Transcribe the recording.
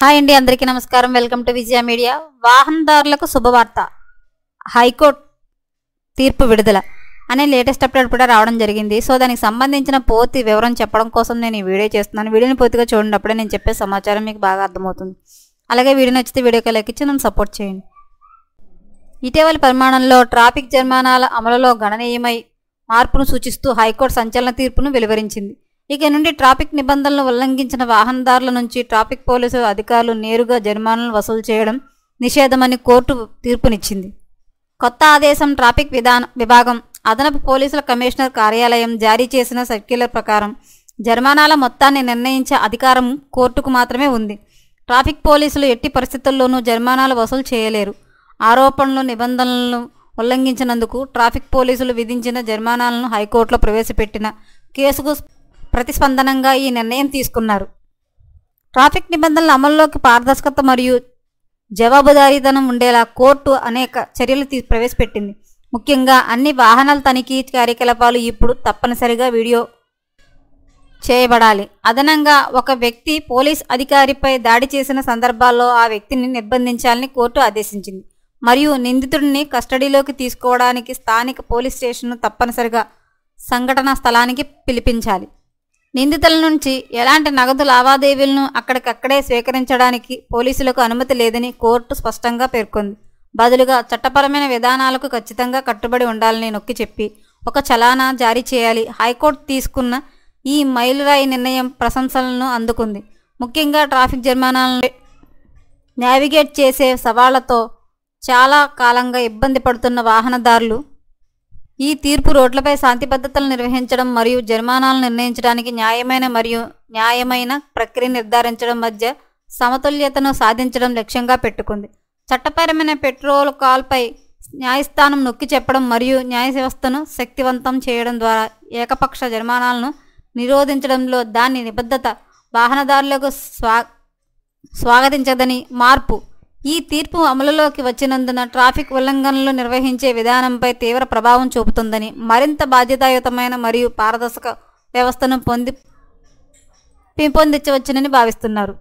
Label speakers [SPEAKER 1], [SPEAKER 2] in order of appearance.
[SPEAKER 1] Hi అండి, అందరికీ నమస్కారం. Welcome to Vijaya media. వాహనదారులకు శుభవార్త, హైకోర్టు తీర్పు విడుదల అనే లేటెస్ట్ అప్డేట్ కూడా రావడం జరిగింది. సో దానికి సంబంధించిన పూర్తి వివరం చెప్పడం కోసం నేను ఈ వీడియో చేస్తున్నాను. వీడియోని పూర్తిగా చూడండి, అప్పుడే నేను చెప్పే సమాచారం మీకు బాగా అర్థమవుతుంది. అలాగే వీడియో నచ్చితే వీడియోకి లైక్ ఇచ్చి నన్ను సపోర్ట్ చేయండి. ఇటీవలి పరిమాణంలో ట్రాఫిక్ జరిమానాల అమలులో గణనీయమై మార్పును సూచిస్తూ హైకోర్టు సంచలన తీర్పును వెలువరించింది. ఇక నుండి ట్రాఫిక్ నిబంధనలను ఉల్లంఘించిన వాహనదారుల నుంచి ట్రాఫిక్ పోలీసు అధికారులు నేరుగా జరిమానాలను వసూలు చేయడం నిషేధమని కోర్టు తీర్పునిచ్చింది. కొత్త ఆదేశం ట్రాఫిక్ విభాగం అదనపు పోలీసుల కమిషనర్ కార్యాలయం జారీ చేసిన సర్క్యులర్ ప్రకారం జరిమానాల మొత్తాన్ని నిర్ణయించే అధికారం కోర్టుకు మాత్రమే ఉంది. ట్రాఫిక్ పోలీసులు ఎట్టి పరిస్థితుల్లోనూ జరిమానాలు వసూలు చేయలేరు. ఆరోపణలు నిబంధనలను ఉల్లంఘించినందుకు ట్రాఫిక్ పోలీసులు విధించిన జరిమానాలను హైకోర్టులో ప్రవేశపెట్టిన కేసుకు ప్రతిస్పందనంగా ఈ నిర్ణయం తీసుకున్నారు. ట్రాఫిక్ నిబంధనల అమల్లోకి పారదర్శకత మరియు జవాబుదారీతనం ఉండేలా కోర్టు అనేక చర్యలు ప్రవేశపెట్టింది. ముఖ్యంగా అన్ని వాహనాల తనిఖీ కార్యకలాపాలు ఇప్పుడు తప్పనిసరిగా వీడియో చేయబడాలి. అదనంగా ఒక వ్యక్తి పోలీస్ అధికారిపై దాడి చేసిన సందర్భాల్లో ఆ వ్యక్తిని నిర్బంధించాలని కోర్టు ఆదేశించింది. మరియు నిందితుడిని కస్టడీలోకి తీసుకోవడానికి స్థానిక పోలీస్ స్టేషన్ను తప్పనిసరిగా సంఘటనా స్థలానికి పిలిపించాలి. నిందితుల నుంచి ఎలాంటి నగదు లావాదేవీలను అక్కడికక్కడే స్వీకరించడానికి పోలీసులకు అనుమతి లేదని కోర్టు స్పష్టంగా పేర్కొంది. బదులుగా చట్టపరమైన విధానాలకు ఖచ్చితంగా కట్టుబడి ఉండాలని నొక్కి చెప్పి ఒక చలానా జారీ చేయాలి. హైకోర్టు తీసుకున్న ఈ మైలురాయి నిర్ణయం ప్రశంసలను అందుకుంది. ముఖ్యంగా ట్రాఫిక్ జరిమానాలను నావిగేట్ చేసే సవాళ్లతో చాలా కాలంగా ఇబ్బంది పడుతున్న వాహనదారులు ఈ తీర్పు రోడ్లపై శాంతి భద్రతలు నిర్వహించడం మరియు జరిమానాలను నిర్ణయించడానికి న్యాయమైన ప్రక్రియ నిర్ధారించడం మధ్య సమతుల్యతను సాధించడం లక్ష్యంగా పెట్టుకుంది. చట్టపరమైన పెట్రోల్ కాల్పై న్యాయస్థానం నొక్కి చెప్పడం మరియు న్యాయ వ్యవస్థను శక్తివంతం చేయడం ద్వారా ఏకపక్ష జరిమానాలను నిరోధించడంలో దాని నిబద్ధత వాహనదారులకు స్వాగతించదని మార్పు. ఈ తీర్పు అమలులోకి వచ్చినందున ట్రాఫిక్ ఉల్లంఘనలు నిర్వహించే విధానంపై తీవ్ర ప్రభావం చూపుతుందని, మరింత బాధ్యతాయుతమైన మరియు పారదర్శక వ్యవస్థను పెంపొందించవచ్చునని భావిస్తున్నారు.